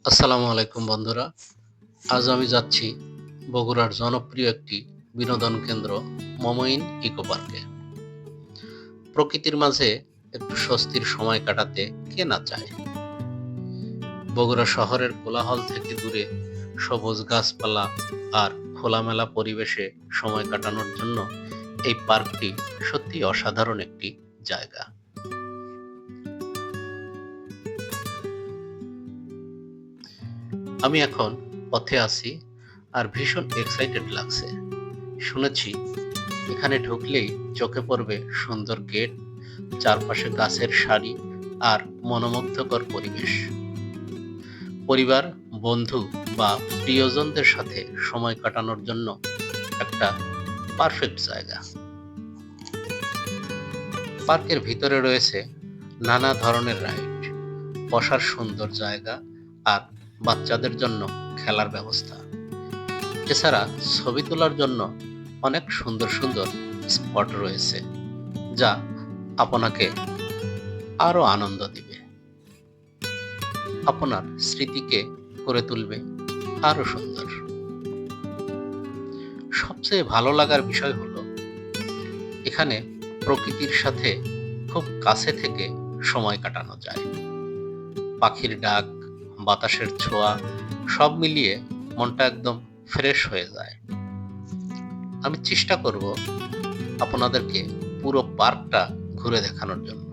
আসসালামু আলাইকুম বন্ধুরা। আজ আমি যাচ্ছি বগুড়ার জনপ্রিয় একটি বিনোদন কেন্দ্র মমইন ইকো পার্কে। প্রকৃতির মাঝে একটু স্বস্তির সময় কাটাতে কে না চায়? বগুড়া শহরের কোলাহল থেকে দূরে সবুজ গাছপালা আর খোলামেলা পরিবেশে সময় কাটানোর জন্য এই পার্কটি সত্যি অসাধারণ একটি জায়গা। আমি এখন পথে আছি আর ভীষণ এক্সাইটেড লাগছে। শুনেছি এখানে ঢুকলেই চোখে পড়বে সুন্দর গেট, চারপাশে গাছের সারি আর মনোমুগ্ধকর পরিবেশ। পরিবার, বন্ধু বা প্রিয়জনদের সাথে সময় কাটানোর জন্য একটা পারফেক্ট জায়গা। পার্কের ভিতরে রয়েছে নানা ধরনের রাইড, বসার সুন্দর জায়গা আর বাচ্চাদের জন্য খেলার ব্যবস্থা। এছাড়া ছবি তোলার জন্য অনেক সুন্দর সুন্দর স্পট রয়েছে, যা আপনাকে আরো আনন্দ দিবে, আপনার স্মৃতিকে করে তুলবে আরো সুন্দর। সবচেয়ে ভালো লাগার বিষয় হলো এখানে প্রকৃতির সাথে খুব কাছে থেকে সময় কাটানো যায়। পাখির ডাক, বাতাসের ছোঁয়া সব মিলিয়ে মনটা একদম ফ্রেশ হয়ে যায়। আমি চেষ্টা করব আপনাদেরকে পুরো পার্কটা ঘুরে দেখানোর জন্য,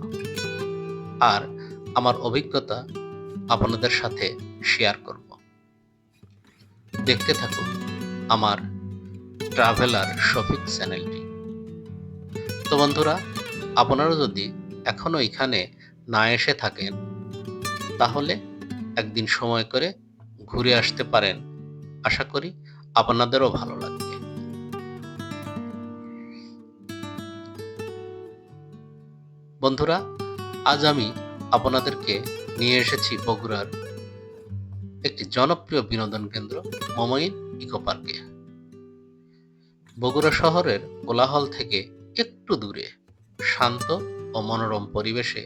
আর আমার অভিজ্ঞতা আপনাদের সাথে শেয়ার করব। দেখতে থাকুন আমার ট্রাভেলার শফিক চ্যানেলটি। তো বন্ধুরা, আপনারা যদি এখনো এখানে না এসে থাকেন, তাহলে একদিন সময় করে ঘুরে আসতে পারেন। আশা করি আপনাদেরও ভালো লাগবে। বন্ধুরা, আজ আমি আপনাদেরকে নিয়ে এসেছি বগুড়ার একটি জনপ্রিয় বিনোদন কেন্দ্র মমইন ইকো পার্কে। বগুড়া শহরের কোলাহল থেকে একটু দূরে শান্ত ও মনোরম পরিবেশে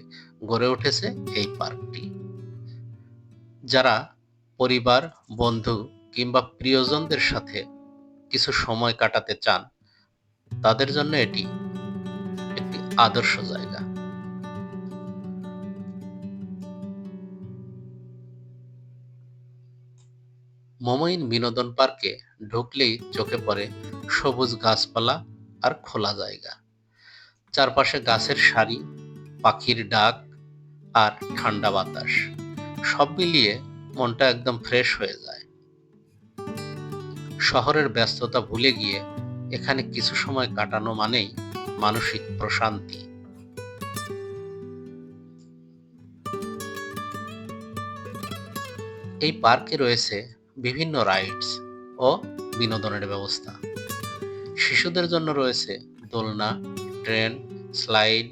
গড়ে উঠেছে এই পার্কটি। যারা পরিবার, বন্ধু কিংবা প্রিয়জনদের সাথে কিছু সময় কাটাতে চান, তাদের জন্য এটি একটি আদর্শ জায়গা। মমইন বিনোদন পার্কে ঢুকলেই চোখে পড়ে সবুজ গাছপালা আর খোলা জায়গা। চারপাশে গাছের সারি, পাখির ডাক আর ঠান্ডা বাতাস সব মিলিয়ে মনটা একদম ফ্রেশ হয়ে যায়। শহরের ব্যস্ততা ভুলে গিয়ে এখানে কিছু সময় কাটানো মানেই মানসিক প্রশান্তি। এই পার্কে রয়েছে বিভিন্ন রাইডস ও বিনোদনের ব্যবস্থা। শিশুদের জন্য রয়েছে দোলনা, ট্রেন, স্লাইড,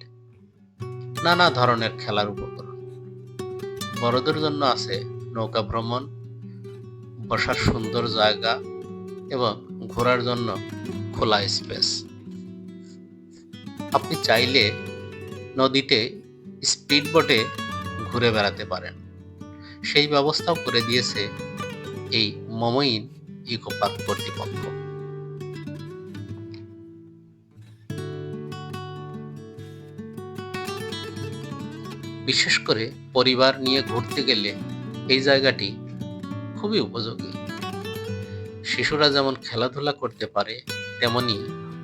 নানা ধরনের খেলার উপকরণ। বড়দের জন্য আছে নৌকা ভ্রমণ, বসার সুন্দর জায়গা এবং ঘোরার জন্য খোলা স্পেস। আপনি চাইলে নদীতে স্পিড বোটে ঘুরে বেড়াতে পারেন, সেই ব্যবস্থাও করে দিয়েছে এই মমইন ইকো পার্ক কর্তৃপক্ষ। বিশেষ করে পরিবার নিয়ে ঘুরতে গেলে এই জায়গাটি খুবই উপযোগী। শিশুরা যেমন খেলাধুলা করতে পারে, তেমনি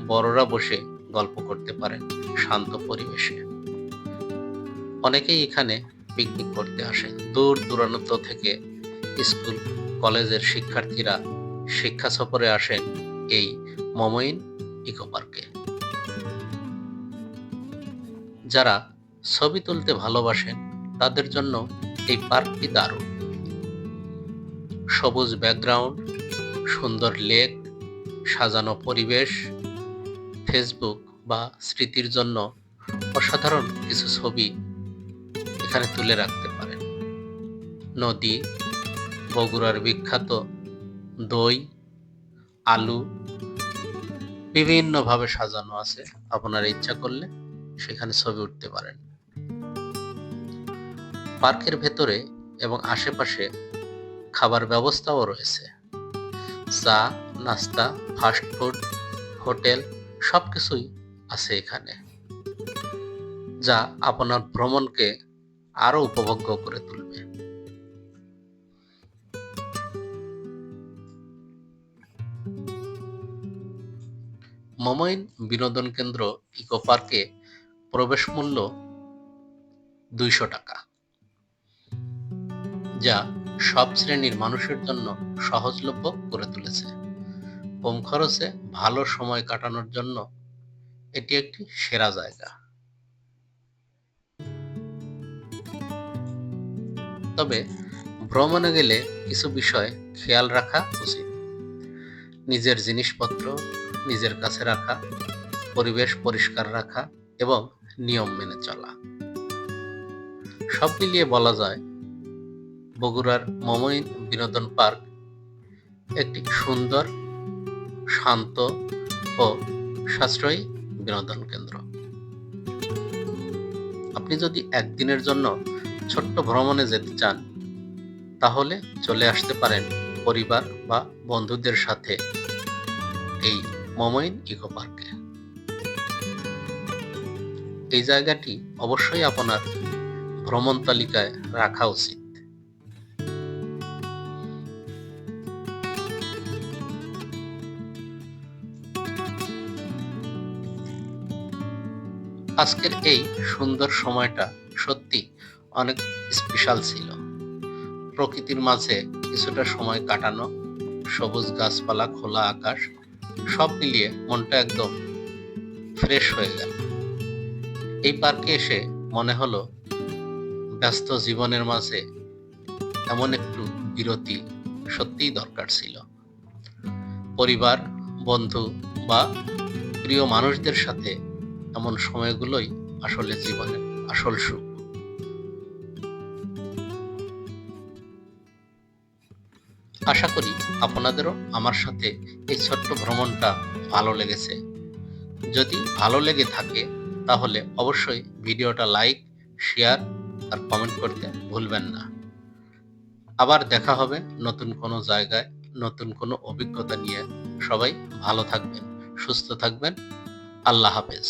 বড়রা বসে গল্প করতে পারেন শান্ত পরিবেশে। অনেকেই এখানে পিকনিক করতে আসেন। দূর দূরান্ত থেকে স্কুল, কলেজের শিক্ষার্থীরা শিক্ষা সফরে আসেন এই মমইন ইকো পার্কে। যারা ছবি তুলতে ভালোবাসেন, তাদের জন্য এই পার্কটি দারুণ। সবুজ ব্যাকগ্রাউন্ড, সুন্দর লেক, সাজানো পরিবেশ, ফেসবুক বা স্মৃতির জন্য অসাধারণ কিছু ছবি এখানে তুলে রাখতে পারেন। নদী, বগুড়ার বিখ্যাত দই, আলু বিভিন্নভাবে সাজানো আছে। আপনার ইচ্ছা করলে সেখানে ছবি উঠতে পারেন। পার্কের ভেতরে এবং আশেপাশে খাবার ব্যবস্থাও রয়েছে। চা, নাস্তা, ফাস্ট ফুড, হোটেল সবকিছুই আছে এখানে, যা আপনার ভ্রমণকে আরো উপভোগ্য করে তুলবে। মমইন বিনোদন কেন্দ্র ইকো পার্কে প্রবেশ মূল্য 200 টাকা, যা সব শ্রেণীর মানুষের জন্য সহজলভ্য করে তুলেছে। কম খরচে ভালো সময় কাটানোর জন্য এটি একটি সেরা জায়গা। তবে ভ্রমণে গেলে কিছু বিষয় খেয়াল রাখা উচিত। নিজের জিনিসপত্র নিজের কাছে রাখা, পরিবেশ পরিষ্কার রাখা এবং নিয়ম মেনে চলা। সব মিলিয়ে বলা যায় বগুড়ার মমইন বিনোদন পার্ক একটি সুন্দর, শান্ত ও সাশ্রয়ী বিনোদন কেন্দ্র। আপনি যদি একদিনের জন্য ছোট্ট ভ্রমণে যেতে চান, তাহলে চলে আসতে পারেন পরিবার বা বন্ধুদের সাথে এই মমইন ইকো পার্কে। এই জায়গাটি অবশ্যই আপনার ভ্রমণ তালিকায় রাখা উচিত। আজকের এই সুন্দর সময়টা সত্যি অনেক স্পেশাল ছিল। প্রকৃতির মাঝে কিছুটা সময় কাটানো, সবুজ গাছপালা, খোলা আকাশ, সব মিলিয়ে মনটা একদম ফ্রেশ হয়ে গেল। এই পার্কে এসে মনে হলো ব্যস্ত জীবনের মাঝে এমন একটু বিরতি সত্যিই দরকার ছিল। পরিবার, বন্ধু বা প্রিয় মানুষদের সাথে এমন সময়গুলোই আসলে জীবনের আসল সুখ। আশা করি আপনাদেরও আমার সাথে এই ছোট্ট ভ্রমণটা ভালো লেগেছে। যদি ভালো লেগে থাকে তাহলে অবশ্যই ভিডিওটা লাইক, শেয়ার আর কমেন্ট করতে ভুলবেন না। আবার দেখা হবে নতুন কোনো জায়গায়, নতুন কোনো অভিজ্ঞতা নিয়ে। সবাই ভালো থাকবেন, সুস্থ থাকবেন। আল্লাহ হাফেজ।